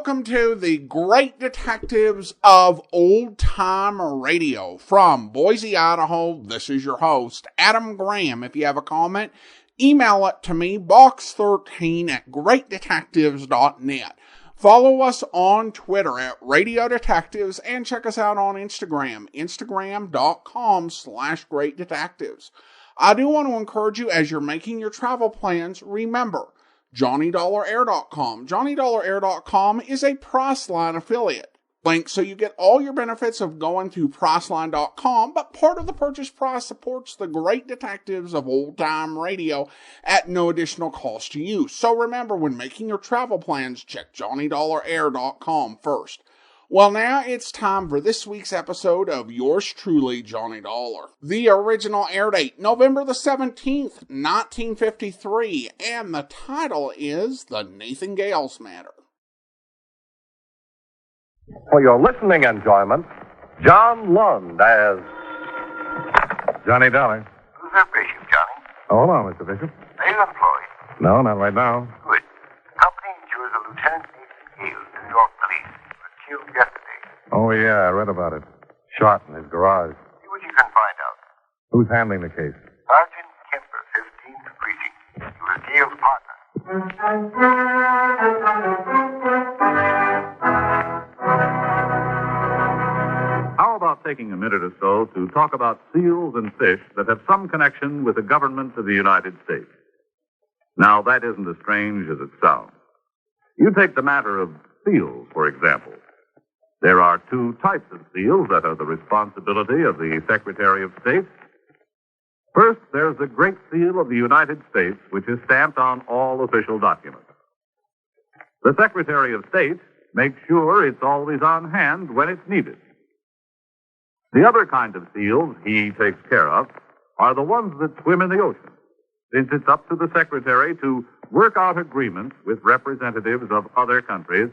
welcome to the Great Detectives of Old Time Radio. From Boise, Idaho, this is your host, Adam Graham. If you have a comment, email it to me, box13@greatdetectives.net. Follow us on Twitter at Radio Detectives and check us out on Instagram, instagram.com/greatdetectives. I do want to encourage you as you're making your travel plans, remember, JohnnyDollarAir.com. JohnnyDollarAir.com is a Priceline affiliate. Link so you get all your benefits of going to Priceline.com, but part of the purchase price supports the Great Detectives of Old Time Radio at no additional cost to you. So remember, when making your travel plans, check JohnnyDollarAir.com first. Well, now it's time for this week's episode of yours truly, Johnny Dollar. The original air date, November the 17th, 1953, and the title is The Nathan Gayles Matter. For your listening enjoyment, John Lund as Johnny Dollar. Who's that bishop, Johnny? Hold on, Mr. Bishop. Are you employed? No, not right now. Good. The company insures a Lieutenant Nathan Gayles, New York Police, who was killed yesterday. Oh, yeah, I read about it. Shot in his garage. See what you can find out. Who's handling the case? Sergeant Kemper, 15th Precinct. He was Gayles' partner. How about taking a minute or so to talk about seals and fish that have some connection with the government of the United States? Now, that isn't as strange as it sounds. You take the matter of seals, for example. There are two types of seals that are the responsibility of the Secretary of State. First, there's the Great Seal of the United States, which is stamped on all official documents. The Secretary of State makes sure it's always on hand when it's needed. The other kind of seals he takes care of are the ones that swim in the ocean, since it's up to the Secretary to work out agreements with representatives of other countries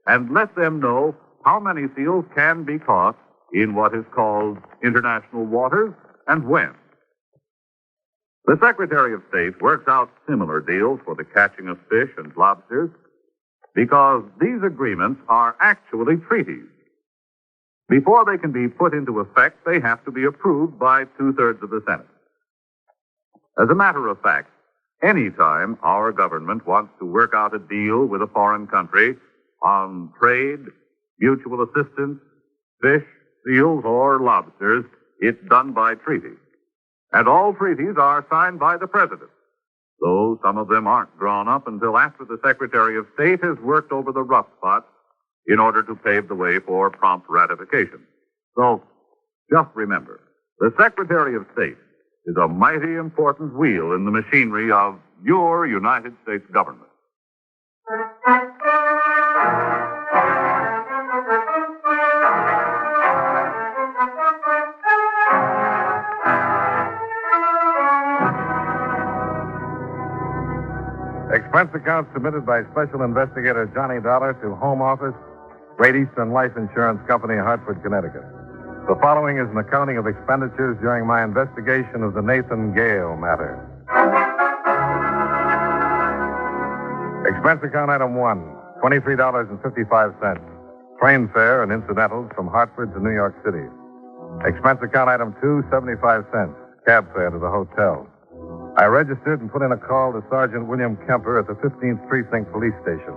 and let them know how many seals can be caught in what is called international waters and when. The Secretary of State works out similar deals for the catching of fish and lobsters because these agreements are actually treaties. Before they can be put into effect, they have to be approved by 2/3 of the Senate. As a matter of fact, any time our government wants to work out a deal with a foreign country on trade, mutual assistance, fish, seals, or lobsters, it's done by treaty. And all treaties are signed by the President, though some of them aren't drawn up until after the Secretary of State has worked over the rough spots in order to pave the way for prompt ratification. So, just remember, the Secretary of State is a mighty important wheel in the machinery of your United States government. Expense account submitted by Special Investigator Johnny Dollar to Home Office, Great Eastern Life Insurance Company, Hartford, Connecticut. The following is an accounting of expenditures during my investigation of the Nathan Gayles matter. Expense account item 1, $23.55. Train fare and incidentals from Hartford to New York City. Expense account item 2, 75 cents. Cab fare to the hotel. I registered and put in a call to Sergeant William Kemper at the 15th Precinct Police Station.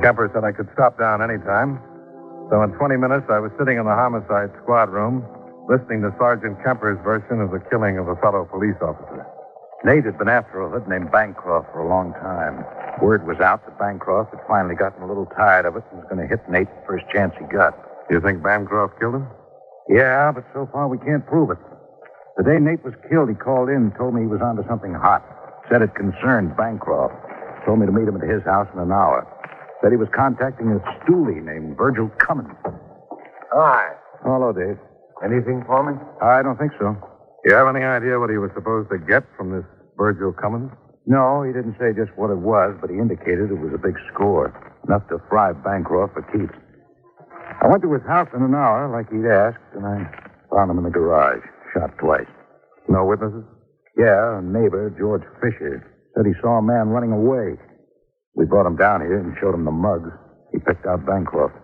Kemper said I could stop down any time. So in 20 minutes, I was sitting in the homicide squad room, listening to Sergeant Kemper's version of the killing of a fellow police officer. Nate had been after a hood named Bancroft for a long time. Word was out that Bancroft had finally gotten a little tired of it and was going to hit Nate the first chance he got. You think Bancroft killed him? Yeah, but so far we can't prove it. The day Nate was killed, he called in and told me he was onto something hot. Said it concerned Bancroft. Told me to meet him at his house in an hour. Said he was contacting a stoolie named Virgil Cummins. Hi. Hello, Dave. Anything for me? I don't think so. You have any idea what he was supposed to get from this Virgil Cummins? No, he didn't say just what it was, but he indicated it was a big score. Enough to fry Bancroft for keeps. I went to his house in an hour, like he'd asked, and I found him in the garage, shot twice. No witnesses? Yeah, a neighbor, George Fisher, said he saw a man running away. We brought him down here and showed him the mugs. He picked out Bancroft.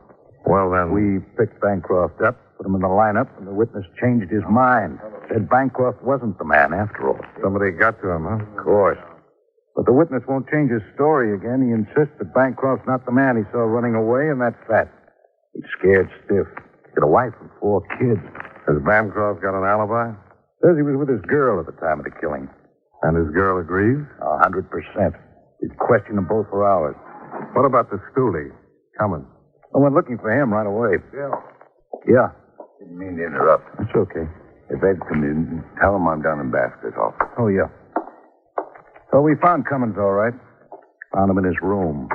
Well, then. We picked Bancroft up, put him in the lineup, and the witness changed his mind. Said Bancroft wasn't the man after all. Somebody got to him, huh? Of course. But the witness won't change his story again. He insists that Bancroft's not the man he saw running away, and that's that. He's scared stiff. He's got a wife and 4 kids. Has Bancroft got an alibi? Says he was with his girl at the time of the killing. And his girl agrees? 100%. We've questioned them both for hours. What about the stoolie? Coming. I went looking for him right away. Yeah. Didn't mean to interrupt. That's okay. If Ed come in, tell him I'm down in Basker's office. Oh, yeah. So we found Cummins, all right. Found him in his room,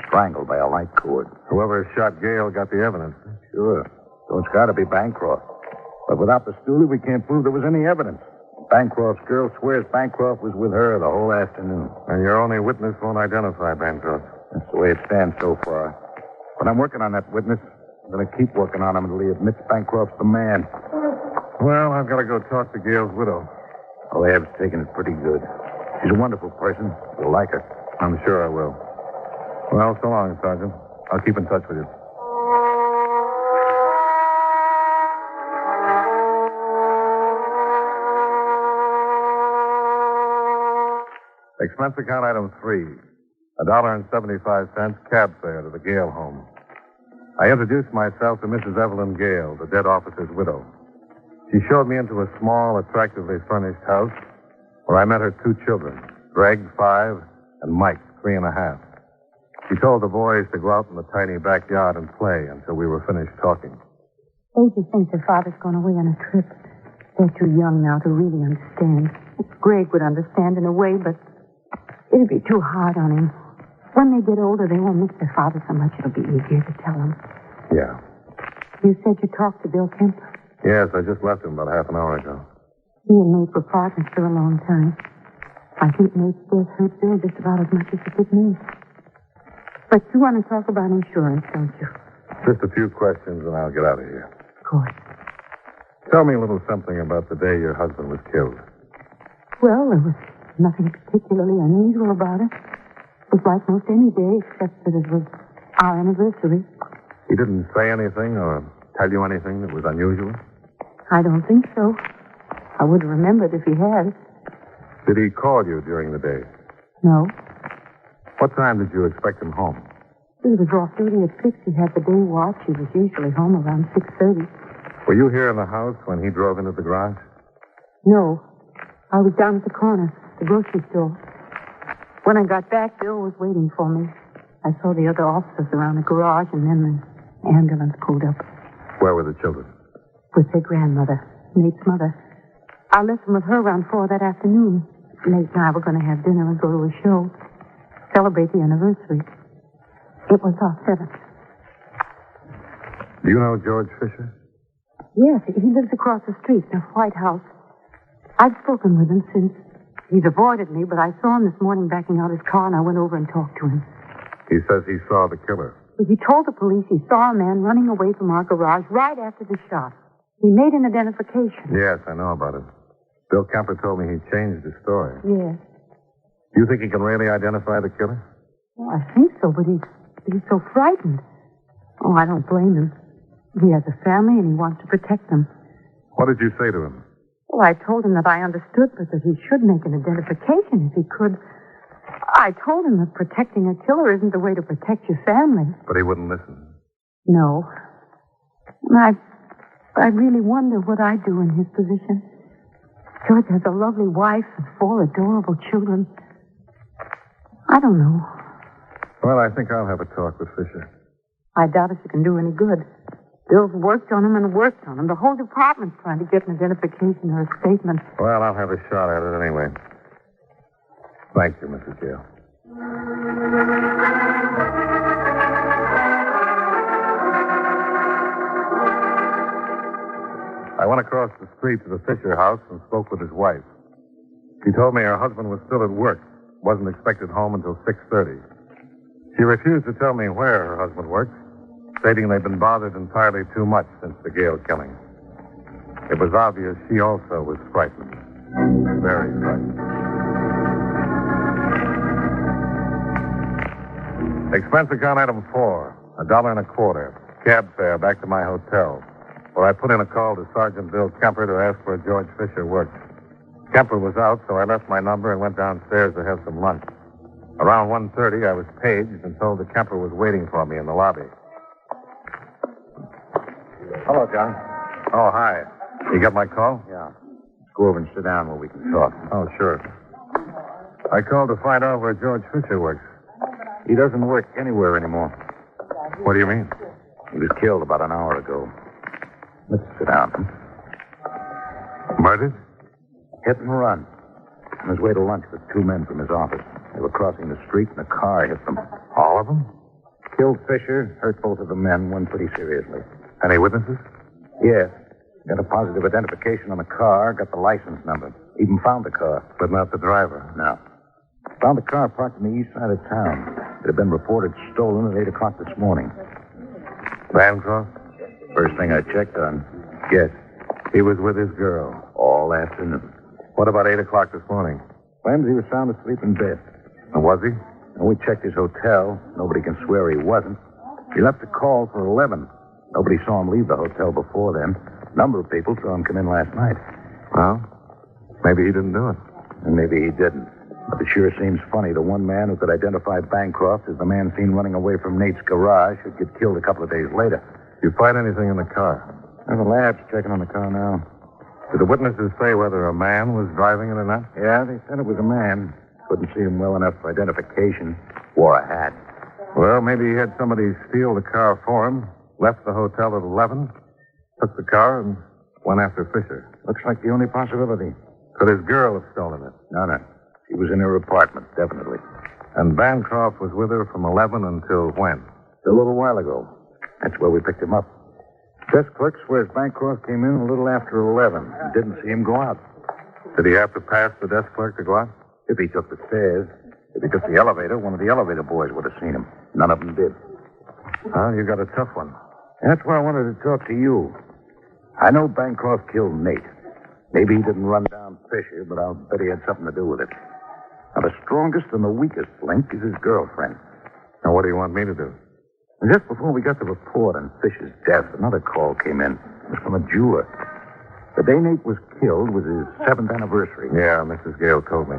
strangled by a light cord. Whoever shot Gale got the evidence. Sure. So it's got to be Bancroft. But without the stoolie, we can't prove there was any evidence. Bancroft's girl swears Bancroft was with her the whole afternoon. And your only witness won't identify Bancroft. That's the way it stands so far. But I'm working on that witness. I'm going to keep working on him until he admits Bancroft's the man. Well, I've got to go talk to Gale's widow. Oh, Ab's taking it pretty good. She's a wonderful person. You'll like her. I'm sure I will. Well, so long, Sergeant. I'll keep in touch with you. Expense account item 3. $1.75 cab fare to the Gale home. I introduced myself to Mrs. Evelyn Gale, the dead officer's widow. She showed me into a small, attractively furnished house where I met her 2 children, Greg, 5, and Mike, 3.5. She told the boys to go out in the tiny backyard and play until we were finished talking. They just think their father's gone away on a trip. They're too young now to really understand. Greg would understand in a way, but it'd be too hard on him. When they get older, they won't miss their father so much. It'll be easier to tell them. Yeah. You said you talked to Bill Kemp? Yes, I just left him about half an hour ago. He and Nate were partners for a long time. I think Nate's death hurt Bill just about as much as it did me. But you want to talk about insurance, don't you? Just a few questions and I'll get out of here. Of course. Tell me a little something about the day your husband was killed. Well, there was nothing particularly unusual about it. It was like most any day, except that it was our anniversary. He didn't say anything or tell you anything that was unusual? I don't think so. I would have remembered if he had. Did he call you during the day? No. What time did you expect him home? It was off duty at 6. He had the day watch. He was usually home around 6:30. Were you here in the house when he drove into the garage? No. I was down at the corner, the grocery store. When I got back, Bill was waiting for me. I saw the other officers around the garage, and then the ambulance pulled up. Where were the children? With their grandmother, Nate's mother. I left them with her around 4 that afternoon. Nate and I were going to have dinner and go to a show. Celebrate the anniversary. It was our 7th. Do you know George Fisher? Yes, he lives across the street in a white house. I've spoken with him since. He's avoided me, but I saw him this morning backing out his car, and I went over and talked to him. He says he saw the killer. He told the police he saw a man running away from our garage right after the shot. He made an identification. Yes, I know about it. Bill Kemper told me he changed his story. Yes. Do you think he can really identify the killer? Well, I think so, but he's so frightened. Oh, I don't blame him. He has a family, and he wants to protect them. What did you say to him? Well, I told him that I understood, but that he should make an identification if he could. I told him that protecting a killer isn't the way to protect your family. But he wouldn't listen. No. And I really wonder what I'd do in his position. George has a lovely wife and 4 adorable children. I don't know. Well, I think I'll have a talk with Fisher. I doubt if it can do any good. Bill's worked on him and worked on him. The whole department's trying to get an identification or a statement. Well, I'll have a shot at it anyway. Thank you, Mrs. Gale. I went across the street to the Fisher house and spoke with his wife. She told me her husband was still at work, wasn't expected home until 6:30. She refused to tell me where her husband worked, stating they'd been bothered entirely too much since the Gale killing. It was obvious she also was frightened. Very frightened. Expense account item 4, $1.25. Cab fare back to my hotel, where I put in a call to Sergeant Bill Kemper to ask where George Fisher worked. Kemper was out, so I left my number and went downstairs to have some lunch. Around 1:30, I was paged and told that Kemper was waiting for me in the lobby. Hello, John. Oh, hi. You got my call? Yeah. Let's go over and sit down where we can talk. Oh, sure. I called to find out where George Fisher works. He doesn't work anywhere anymore. What do you mean? He was killed about an hour ago. Let's sit down. Murdered? Hit and run. On his way to lunch with two men from his office. They were crossing the street and a car hit them. All of them? Killed Fisher, hurt both of the men, one pretty seriously. Any witnesses? Yes. Got a positive identification on the car, got the license number. Even found the car. But not the driver. No. Found the car parked on the east side of town. It had been reported stolen at 8 o'clock this morning. Bancroft? First thing I checked on. Yes. He was with his girl. All afternoon. What about 8 o'clock this morning? Claims he was sound asleep in bed. And was he? And we checked his hotel. Nobody can swear he wasn't. He left a call for 11. Nobody saw him leave the hotel before then. A number of people saw him come in last night. Well, maybe he didn't do it. And maybe he didn't. But it sure seems funny the one man who could identify Bancroft as the man seen running away from Nate's garage should get killed a couple of days later. Did you find anything in the car? And the lab's checking on the car now. Did the witnesses say whether a man was driving it or not? Yeah, they said it was a man. Couldn't see him well enough for identification. Wore a hat. Well, maybe he had somebody steal the car for him, left the hotel at 11, took the car, and went after Fisher. Looks like the only possibility. Could his girl have stolen it? No. She was in her apartment, definitely. And Bancroft was with her from 11 until when? A little while ago. That's where we picked him up. Desk clerk swears Bancroft came in a little after 11. Didn't see him go out. Did he have to pass the desk clerk to go out? If he took the stairs. If he took the elevator, one of the elevator boys would have seen him. None of them did. Well, you got a tough one. That's why I wanted to talk to you. I know Bancroft killed Nate. Maybe he didn't run down Fisher, but I'll bet he had something to do with it. Now, the strongest and the weakest link is his girlfriend. Now, what do you want me to do? And just before we got the report on Fisher's death, another call came in. It was from a jeweler. The day Nate was killed was his 7th anniversary. Yeah, Mrs. Gayles told me.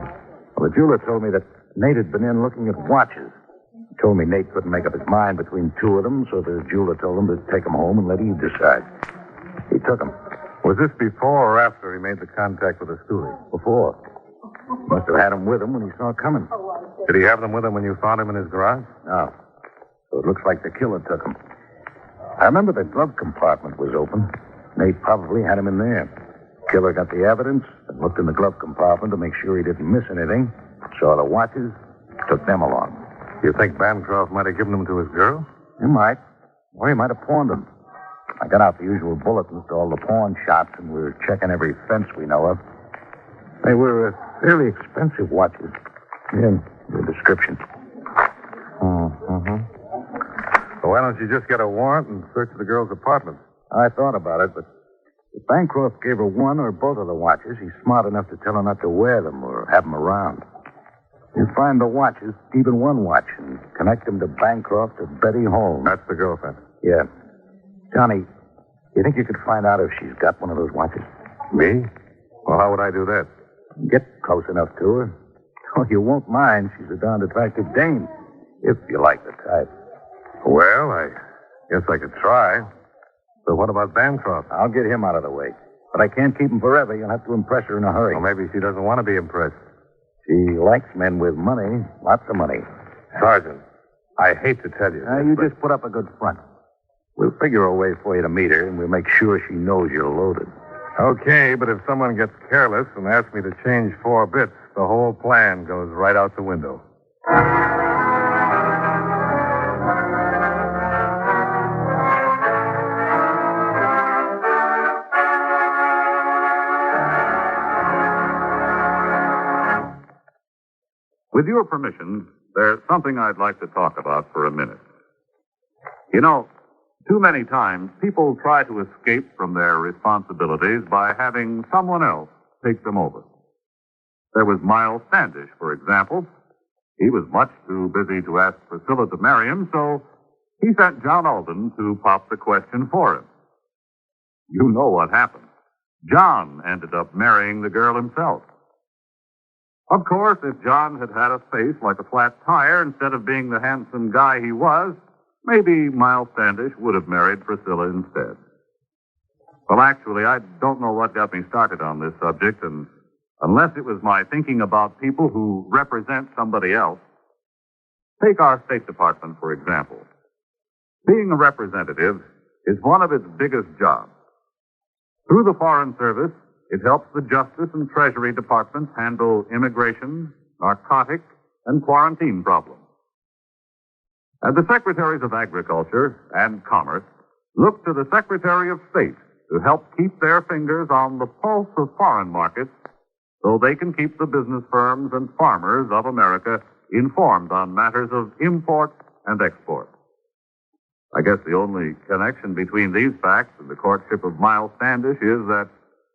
Well, the jeweler told me that Nate had been in looking at watches. He told me Nate couldn't make up his mind between two of them, so the jeweler told him to take him home and let Eve decide. He took him. Was this before or after he made the contact with the stoolie? Before. Must have had him with him when he saw it coming. Did he have them with him when you found him in his garage? No. So it looks like the killer took him. I remember the glove compartment was open. Nate probably had him in there. Killer got the evidence and looked in the glove compartment to make sure he didn't miss anything. Saw the watches, took them along. You think Bancroft might have given them to his girl? He might. Or he might have pawned them. I got out the usual bulletins to all the pawn shops, and we're checking every fence we know of. They were fairly expensive watches. Yeah, the description. So why don't you just get a warrant and search the girl's apartment? I thought about it, but if Bancroft gave her one or both of the watches, he's smart enough to tell her not to wear them or have them around. You find the watches, even one watch, and connect them to Bancroft or Betty Holmes. That's the girlfriend. Yeah. Johnny, you think you could find out if she's got one of those watches? Me? Well, how would I do that? Get close enough to her. Oh, you won't mind. She's a darned attractive dame, if you like the type. Well, I guess I could try. But what about Bancroft? I'll get him out of the way. But I can't keep him forever. You'll have to impress her in a hurry. Well, maybe she doesn't want to be impressed. She likes men with money. Lots of money. Sergeant, I hate to tell you. You just put up a good front. We'll figure a way for you to meet her, and we'll make sure she knows you're loaded. Okay, but if someone gets careless and asks me to change 4 bits, the whole plan goes right out the window. With your permission, there's something I'd like to talk about for a minute. You know, too many times people try to escape from their responsibilities by having someone else take them over. There was Miles Standish, for example. He was much too busy to ask Priscilla to marry him, so He sent John Alden to pop the question for him. You know what happened. John ended up marrying the girl himself. Of course, if John had had a face like a flat tire instead of being the handsome guy he was, maybe Miles Standish would have married Priscilla instead. Well, actually, I don't know what got me started on this subject, and unless it was my thinking about people who represent somebody else. Take our State Department, for example. Being a representative is one of its biggest jobs. Through the Foreign Service, it helps the Justice and Treasury Departments handle immigration, narcotic, and quarantine problems. And the Secretaries of Agriculture and Commerce look to the Secretary of State to help keep their fingers on the pulse of foreign markets so they can keep the business firms and farmers of America informed on matters of import and export. I guess the only connection between these facts and the courtship of Miles Standish is that,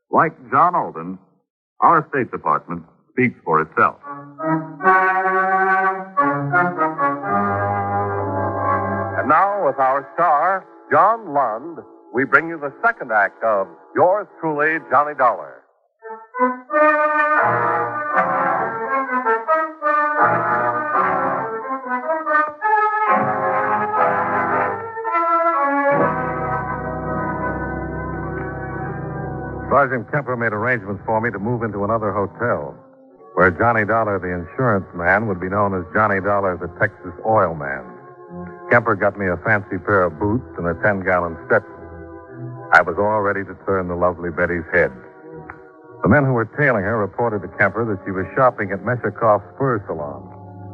like John Alden, our State Department speaks for itself. And now, with our star, John Lund, we bring you the second act of Yours Truly, Johnny Dollar. Sergeant Kemper made arrangements for me to move into another hotel, where Johnny Dollar, the insurance man, would be known as Johnny Dollar, the Texas oil man. Kemper got me a fancy pair of boots and a 10-gallon Stetson. I was all ready to turn the lovely Betty's head. The men who were tailing her reported to Kemper that she was shopping at Meshakoff's Spur Salon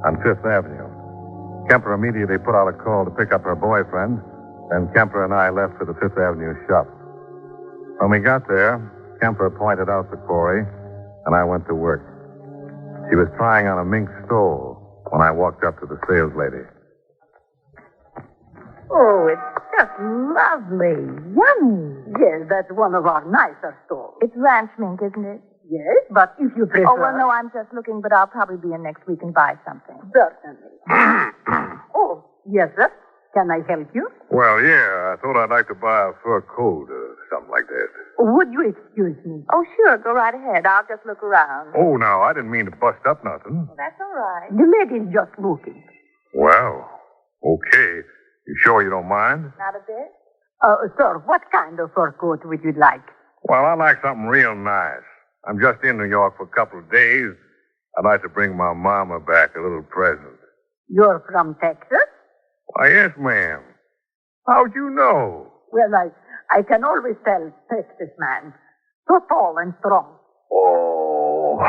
on Fifth Avenue. Kemper immediately put out a call to pick up her boyfriend, and Kemper and I left for the Fifth Avenue shop. When we got there, Kemper pointed out the quarry, and I went to work. She was trying on a mink stole when I walked up to the sales lady. Oh, it's just lovely. Yummy. Yes, that's one of our nicer stores. It's ranch mink, isn't it? Yes, but if you prefer... Oh, well, no, I'm just looking, but I'll probably be in next week and buy something. Certainly. Oh, yes, sir. Can I help you? Well, yeah, I thought I'd like to buy a fur coat or something like that. Would you excuse me? Oh, sure, go right ahead. I'll just look around. Oh, no, I didn't mean to bust up nothing. Well, that's all right. The lady's just looking. Well, okay. You sure you don't mind? Not a bit? Sir, what kind of fur coat would you like? Well, I'd like something real nice. I'm just in New York for a couple of days. I'd like to bring my mama back a little present. You're from Texas? Why, yes, ma'am. How'd you know? Well, I can always tell Texas man. So tall and strong. Oh.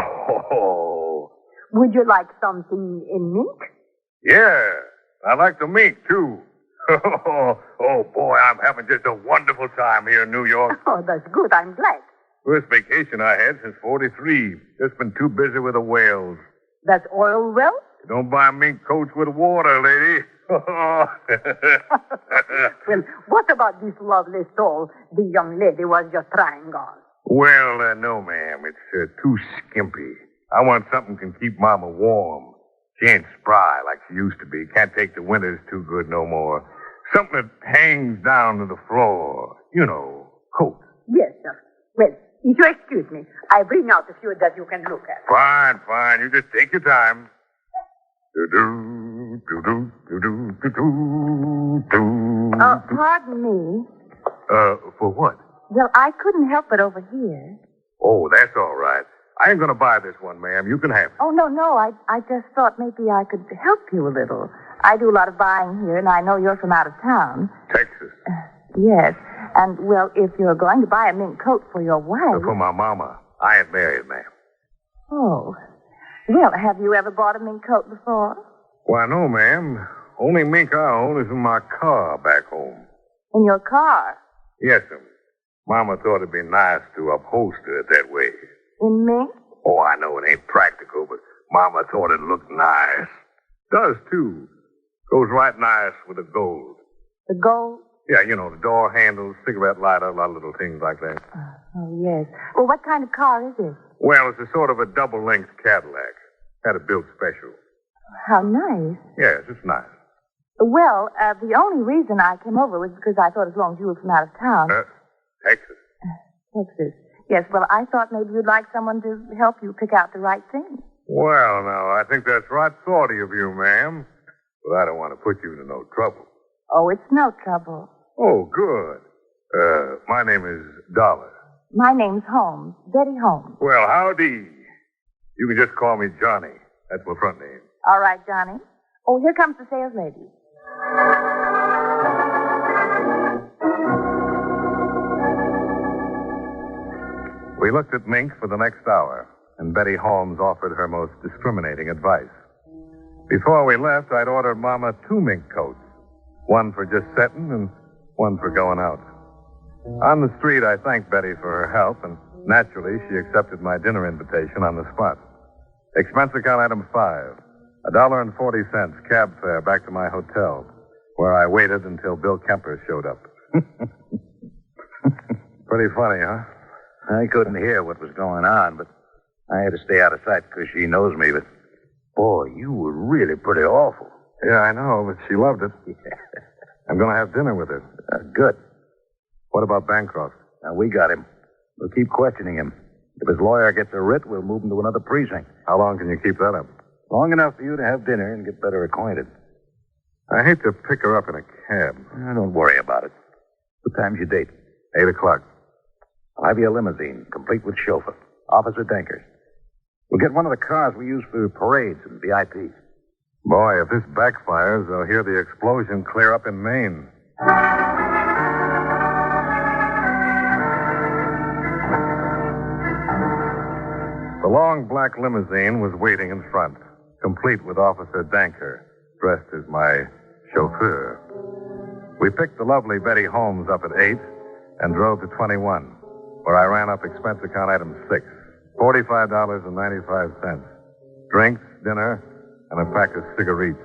Would you like something in mink? Yeah, I like the mink, too. Oh, boy, I'm having just a wonderful time here in New York. Oh, that's good. I'm glad. First vacation I had since 43. Just been too busy with the whales. That's oil well? You don't buy mink coats with water, lady. Well, what about this lovely stole the young lady was just trying on? Well, no, ma'am. It's too skimpy. I want something can keep Mama warm. She ain't spry like she used to be. Can't take the winters too good no more. Something that hangs down to the floor. You know, coat. Yes, sir. Well, if you excuse me, I bring out a few that you can look at. Fine. You just take your time. Pardon me. For what? Well, I couldn't help but overhear. Oh, that's all right. I ain't gonna buy this one, ma'am. You can have it. Oh, no. I just thought maybe I could help you a little. I do a lot of buying here, and I know you're from out of town. Texas. Yes. And, well, if you're going to buy a mink coat for your wife... For my mama. I ain't married, ma'am. Oh. Well, have you ever bought a mink coat before? Why, no, ma'am. Only mink I own is in my car back home. In your car? Yes, ma'am. Mama thought it'd be nice to upholster it that way. In mink? Oh, I know it ain't practical, but Mama thought it looked nice. Does, too. Goes right nice with the gold. The gold? Yeah, you know, the door handles, cigarette lighter, a lot of little things like that. Oh, yes. Well, what kind of car is it? Well, it's a sort of a double-length Cadillac. Had it built special. How nice. Yes, it's nice. Well, the only reason I came over was because I thought as long as you were from out of town. Texas. Texas. Yes, well, I thought maybe you'd like someone to help you pick out the right thing. Well, now, I think that's right thoughty of you, ma'am. But I don't want to put you into no trouble. Oh, it's no trouble. Oh, good. My name is Dollar. My name's Holmes, Betty Holmes. Well, howdy. You can just call me Johnny. That's my front name. All right, Johnny. Oh, here comes the sales lady. We looked at Mink for the next hour, and Betty Holmes offered her most discriminating advice. Before we left, I'd ordered Mama 2 mink coats, one for just setting and one for going out. On the street, I thanked Betty for her help, and naturally, she accepted my dinner invitation on the spot. Expense account item 5, $1.40 cab fare back to my hotel, where I waited until Bill Kemper showed up. Pretty funny, huh? I couldn't hear what was going on, but I had to stay out of sight because she knows me. But, boy, you were really pretty awful. Yeah, I know, but she loved it. I'm going to have dinner with her. Good. What about Bancroft? Now, we got him. We'll keep questioning him. If his lawyer gets a writ, we'll move him to another precinct. How long can you keep that up? Long enough for you to have dinner and get better acquainted. I hate to pick her up in a cab. Don't worry about it. What time's your date? 8 o'clock. I'll have you a limousine, complete with chauffeur. Officer Dankers. We'll get one of the cars we use for parades and VIPs. Boy, if this backfires, they'll hear the explosion clear up in Maine. The long black limousine was waiting in front, complete with Officer Danker, dressed as my chauffeur. We picked the lovely Betty Holmes up at 8 and drove to 21, where I ran up expense account item 6, $45.95. Drinks, dinner, and a pack of cigarettes.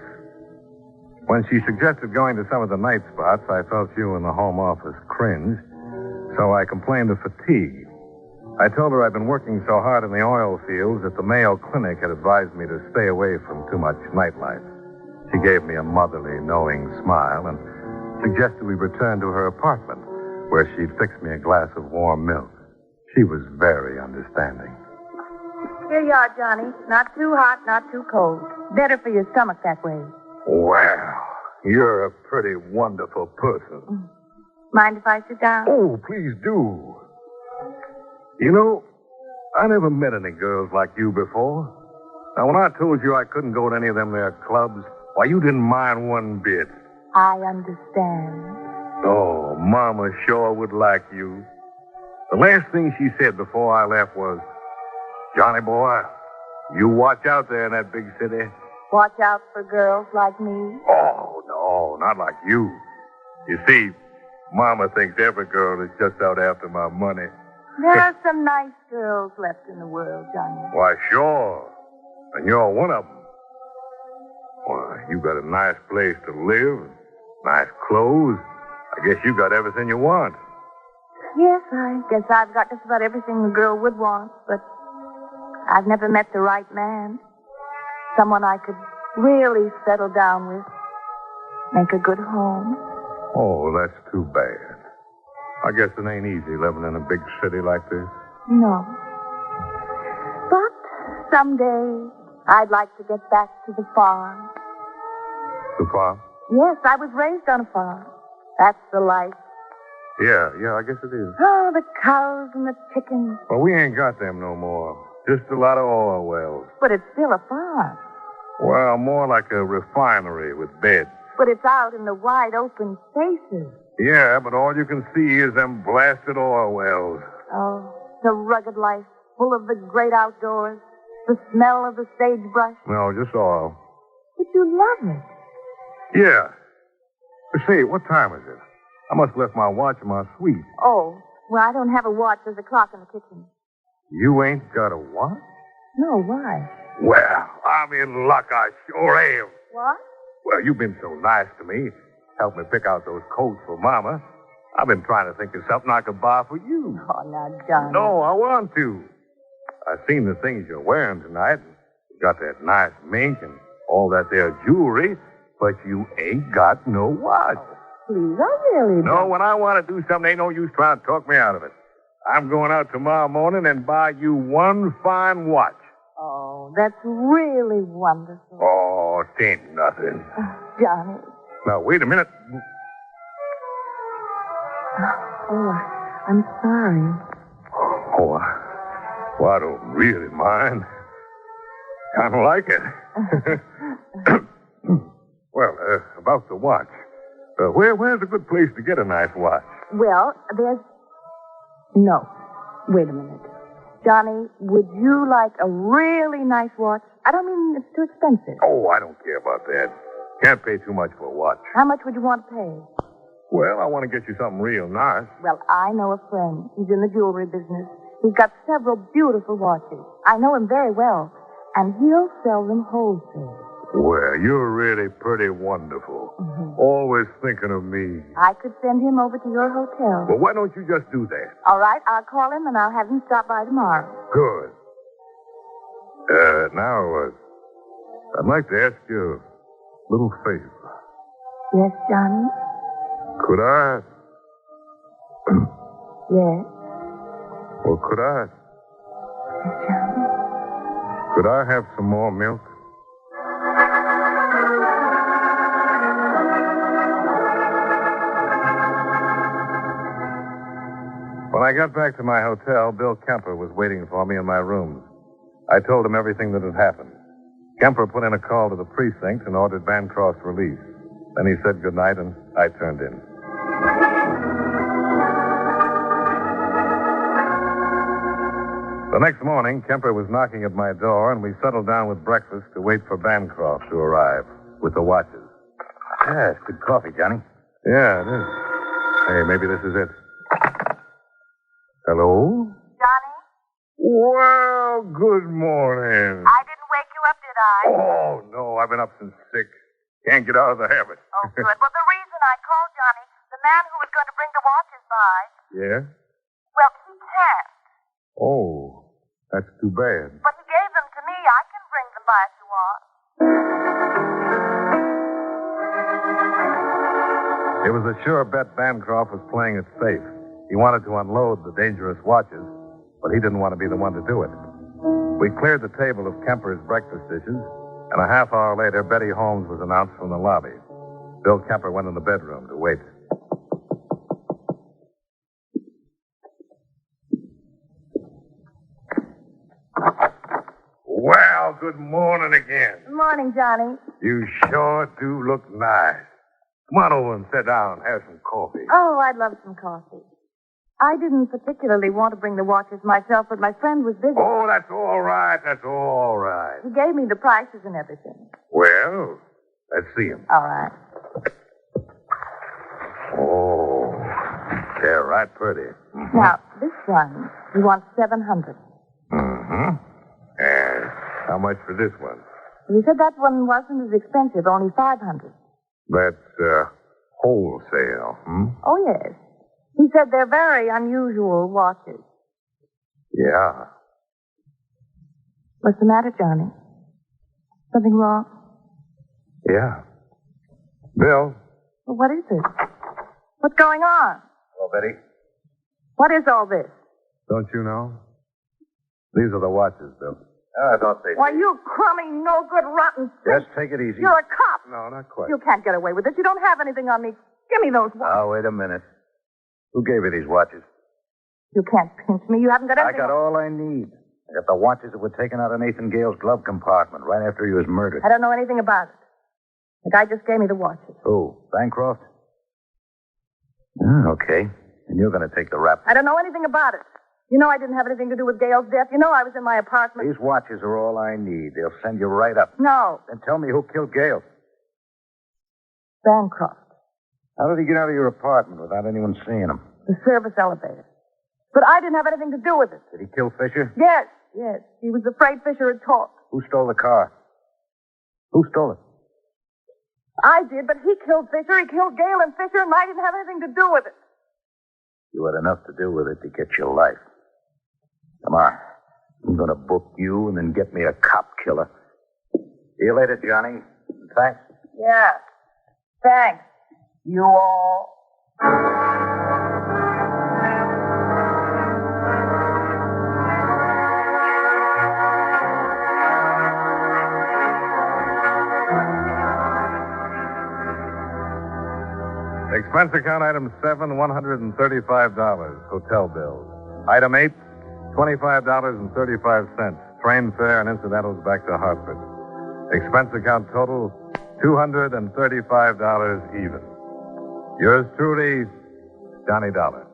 When she suggested going to some of the night spots, I felt you in the home office cringe, so I complained of fatigue. I told her I'd been working so hard in the oil fields that the Mayo Clinic had advised me to stay away from too much nightlife. She gave me a motherly, knowing smile and suggested we return to her apartment, where she'd fix me a glass of warm milk. She was very understanding. Here you are, Johnny. Not too hot, not too cold. Better for your stomach that way. Well, you're a pretty wonderful person. Mind if I sit down? Oh, please do. You know, I never met any girls like you before. Now, when I told you I couldn't go to any of them there clubs, why, you didn't mind one bit. I understand. Oh, Mama sure would like you. The last thing she said before I left was, Johnny boy, you watch out there in that big city. Watch out for girls like me. Oh, no, not like you. You see, Mama thinks every girl is just out after my money. There are some nice girls left in the world, Johnny. Why, sure. And you're one of them. Why, you got a nice place to live, nice clothes. I guess you got everything you want. Yes, I guess I've got just about everything a girl would want, but I've never met the right man. Someone I could really settle down with, make a good home. Oh, that's too bad. I guess it ain't easy living in a big city like this. No. But someday I'd like to get back to the farm. The farm? Yes, I was raised on a farm. That's the life. Yeah, I guess it is. Oh, the cows and the chickens. Well, we ain't got them no more. Just a lot of oil wells. But it's still a farm. Well, more like a refinery with beds. But it's out in the wide open spaces. Yeah, but all you can see is them blasted oil wells. Oh, the rugged life, full of the great outdoors, the smell of the sagebrush. No, just oil. But you love it. Yeah. But say, what time is it? I must have left my watch in my suite. Oh, well, I don't have a watch. There's a clock in the kitchen. You ain't got a watch? No, why? Well, I'm in luck, I sure am. What? Well, you've been so nice to me. Helped me pick out those coats for Mama. I've been trying to think of something I could buy for you. Oh, now, Johnny. No, I want to. I've seen the things you're wearing tonight. You got that nice mink and all that there jewelry. But you ain't got no watch. Please, I really No, when I want to do something, ain't no use trying to talk me out of it. I'm going out tomorrow morning and buy you one fine watch. Oh, that's really wonderful. Oh, it ain't nothing. Johnny. Now, wait a minute. Oh, I'm sorry. Oh, well, I don't really mind. Kind of like it. Well, about the watch. Where's a good place to get a nice watch? Well, there's... No. Wait a minute. Johnny, would you like a really nice watch? I don't mean it's too expensive. Oh, I don't care about that. Can't pay too much for a watch. How much would you want to pay? Well, I want to get you something real nice. Well, I know a friend. He's in the jewelry business. He's got several beautiful watches. I know him very well. And he'll sell them wholesale. Well, you're really pretty wonderful. Mm-hmm. Always thinking of me. I could send him over to your hotel. Well, why don't you just do that? All right, I'll call him and I'll have him stop by tomorrow. Good. Now, I'd like to ask you a little favor. Yes, Johnny? Could I? Yes. Well, could I? Yes, Johnny? Could I have some more milk? When I got back to my hotel, Bill Kemper was waiting for me in my room. I told him everything that had happened. Kemper put in a call to the precinct and ordered Bancroft's release. Then he said goodnight, and I turned in. The next morning, Kemper was knocking at my door, and we settled down with breakfast to wait for Bancroft to arrive with the watches. Yeah, it's good coffee, Johnny. Yeah, it is. Hey, maybe this is it. Hello? Johnny? Well, good morning. I didn't wake you up, did I? Oh, no, I've been up since 6. Can't get out of the habit. Oh, good. Well, the reason I called, Johnny, the man who was going to bring the watches by, Yeah? well, he can't. Oh, that's too bad. But he gave them to me. I can bring them by if you want. It was a sure bet Bancroft was playing it safe. He wanted to unload the dangerous watches, but he didn't want to be the one to do it. We cleared the table of Kemper's breakfast dishes, and a half hour later, Betty Holmes was announced from the lobby. Bill Kemper went in the bedroom to wait. Well, good morning again. Good morning, Johnny. You sure do look nice. Come on over and sit down. Have some coffee. Oh, I'd love some coffee. I didn't particularly want to bring the watches myself, but my friend was busy. Oh, that's all right. That's all right. He gave me the prices and everything. Well, let's see him. All right. Oh, they're right pretty. Now, this one, he wants $700. Mm-hmm. And how much for this one? He said that one wasn't as expensive, only $500. That's wholesale, Oh, yes. He said they're very unusual watches. Yeah. What's the matter, Johnny? Something wrong? Yeah. Bill? Well, what is it? What's going on? Oh, Betty. What is all this? Don't you know? These are the watches, Bill. I thought they... Why, you crummy, no-good, rotten Just take it easy. You're a cop. No, not quite. You can't get away with this. You don't have anything on me. Give me those watches. Oh, wait a minute. Who gave you these watches? You can't pinch me. You haven't got I anything. got all I need. I got the watches that were taken out of Nathan Gayles' glove compartment right after he was murdered. I don't know anything about it. The guy just gave me the watches. Who? Bancroft? Okay. And you're going to take the rap. I don't know anything about it. You know I didn't have anything to do with Gayle's death. You know I was in my apartment. These watches are all I need. They'll send you right up. No. Then tell me who killed Gayles. Bancroft. How did he get out of your apartment without anyone seeing him? The service elevator. But I didn't have anything to do with it. Did he kill Fisher? Yes. He was afraid Fisher had talked. Who stole the car? Who stole it? I did, but he killed Fisher. He killed Gale and Fisher, and I didn't have anything to do with it. You had enough to do with it to get your life. Come on. I'm going to book you and then get me a cop killer. See you later, Johnny. Thanks. Yeah. Thanks. You all. Expense account item 7, $135, hotel bills. Item 8, $25.35, train fare and incidentals back to Hartford. Expense account total, $235 even. Yours truly, Johnny Dollar.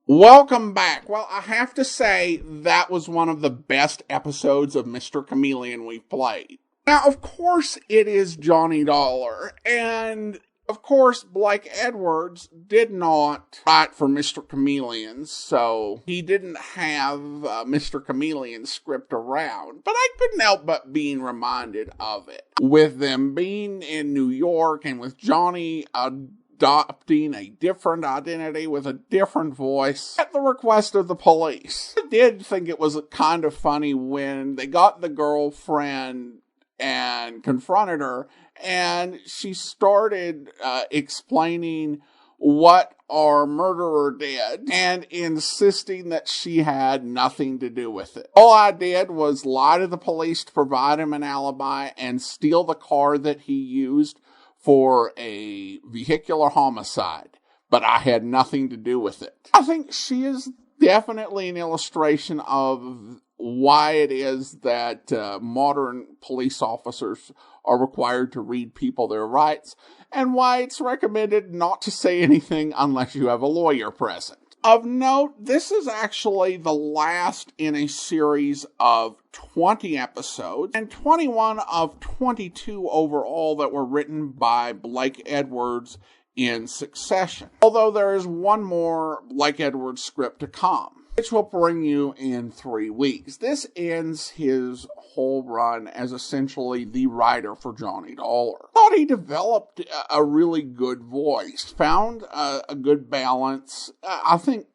Welcome back. Well, I have to say that was one of the best episodes of Mr. Chameleon we've played. Now, of course, it is Johnny Dollar, and of course, Blake Edwards did not write for Mr. Chameleon, so he didn't have Mr. Chameleon's script around, but I couldn't help but being reminded of it. With them being in New York and with Johnny adopting a different identity with a different voice at the request of the police. I did think it was kind of funny when they got the girlfriend and confronted her, and she started explaining what our murderer did and insisting that she had nothing to do with it. All I did was lie to the police to provide him an alibi and steal the car that he used for a vehicular homicide, but I had nothing to do with it. I think she is definitely an illustration of why it is that modern police officers are required to read people their rights, and why it's recommended not to say anything unless you have a lawyer present. Of note, this is actually the last in a series of 20 episodes, and 21 of 22 overall that were written by Blake Edwards in succession. Although there is one more Blake Edwards script to come, which will bring you in 3 weeks. This ends his whole run as essentially the writer for Johnny Dollar. Thought he developed a really good voice, found a good balance. I think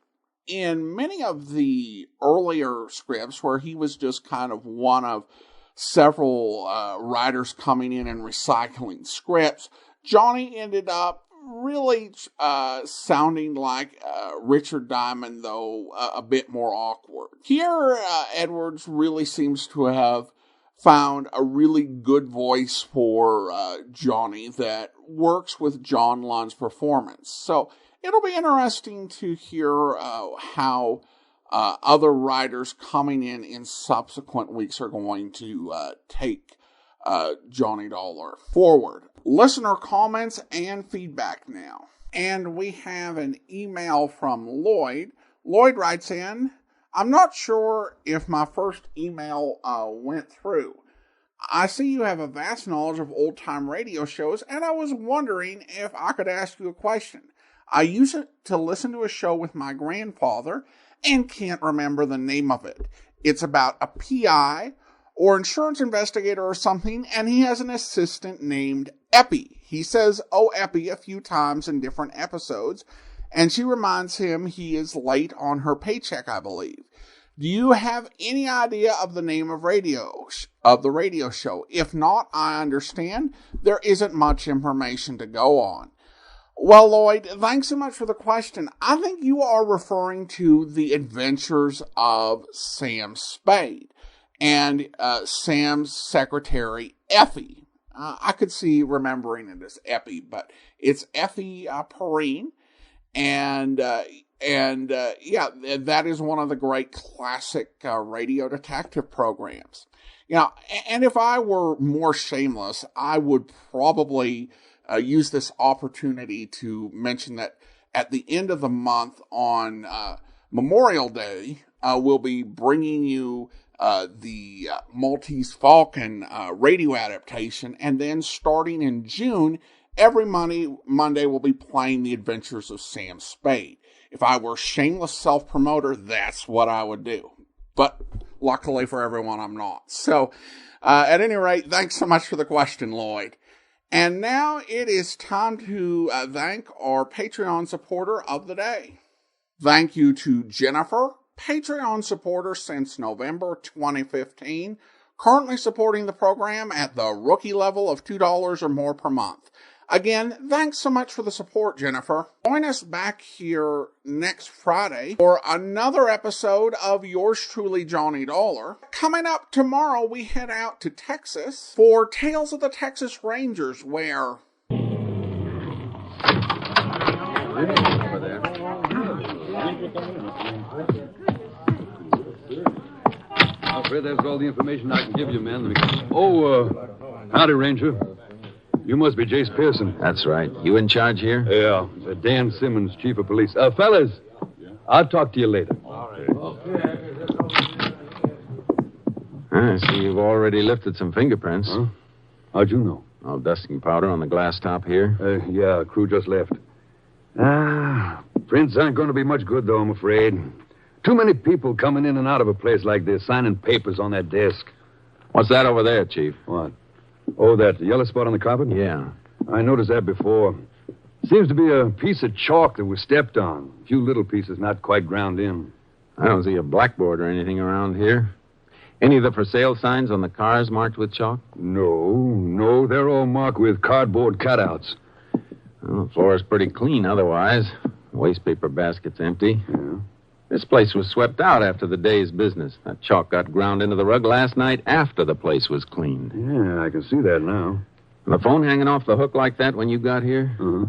in many of the earlier scripts where he was just kind of one of several writers coming in and recycling scripts, Johnny ended up really sounding like Richard Diamond, though a bit more awkward. Here, Edwards really seems to have found a really good voice for Johnny that works with John Lund's performance. So it'll be interesting to hear how other writers coming in subsequent weeks are going to take Johnny Dollar forward. Listener comments and feedback now. And we have an email from Lloyd. Lloyd writes in, I'm not sure if my first email went through. I see you have a vast knowledge of old-time radio shows, and I was wondering if I could ask you a question. I used to listen to a show with my grandfather and can't remember the name of it. It's about a PI or insurance investigator or something, and he has an assistant named Eppie. He says, oh, Eppie, a few times in different episodes, and she reminds him he is late on her paycheck, I believe. Do you have any idea of the name of the radio show? If not, I understand. There isn't much information to go on. Well, Lloyd, thanks so much for the question. I think you are referring to The Adventures of Sam Spade and Sam's secretary, Effie. I could see remembering it as Eppie, but it's Effie Perrine. And yeah, that is one of the great classic radio detective programs. You know, and if I were more shameless, I would probably use this opportunity to mention that at the end of the month on Memorial Day, we'll be bringing you the Maltese Falcon radio adaptation, and then starting in June, every Monday we'll be playing The Adventures of Sam Spade. If I were a shameless self-promoter, that's what I would do. But luckily for everyone, I'm not. So, at any rate, thanks so much for the question, Lloyd. And now it is time to thank our Patreon supporter of the day. Thank you to Jennifer, Patreon supporter since November 2015, currently supporting the program at the rookie level of $2 or more per month. Again, thanks so much for the support, Jennifer. Join us back here next Friday for another episode of yours truly, Johnny Dollar. Coming up tomorrow, we head out to Texas for Tales of the Texas Rangers, where... I'm afraid that's all the information I can give you, man. Howdy, Ranger. You must be Jace Pearson. That's right. You in charge here? Yeah. Dan Simmons, chief of police. Fellas, I'll talk to you later. I see you've already lifted some fingerprints. Huh? How'd you know? All dusting powder on the glass top here. Yeah, crew just left. Prints aren't going to be much good, though, I'm afraid. Too many people coming in and out of a place like this, signing papers on that desk. What's that over there, Chief? What? Oh, that yellow spot on the carpet? Yeah. I noticed that before. Seems to be a piece of chalk that was stepped on. A few little pieces not quite ground in. I don't see a blackboard or anything around here. Any of the for sale signs on the cars marked with chalk? No. They're all marked with cardboard cutouts. Well, the floor is pretty clean otherwise. Waste paper basket's empty. Yeah. This place was swept out after the day's business. That chalk got ground into the rug last night after the place was cleaned. Yeah, I can see that now. And the phone hanging off the hook like that when you got here? Uh-huh.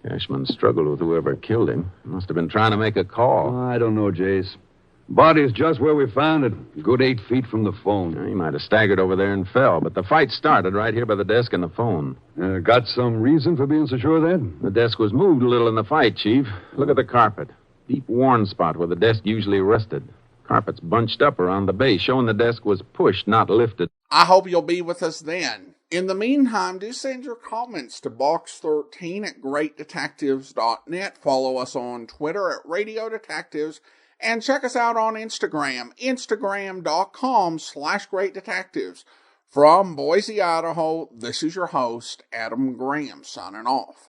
Cashman struggled with whoever killed him. Must have been trying to make a call. I don't know, Jace. Body's just where we found it. A good 8 feet from the phone. He might have staggered over there and fell, but the fight started right here by the desk and the phone. Got some reason for being so sure of that? The desk was moved a little in the fight, Chief. Look at the carpet. Deep worn spot where the desk usually rested. Carpet's bunched up around the base, showing the desk was pushed, not lifted. I hope you'll be with us then. In the meantime, do send your comments to box13 at greatdetectives.net. Follow us on Twitter at Radio Detectives. And check us out on Instagram, instagram.com/greatdetectives. From Boise, Idaho, this is your host, Adam Graham, signing off.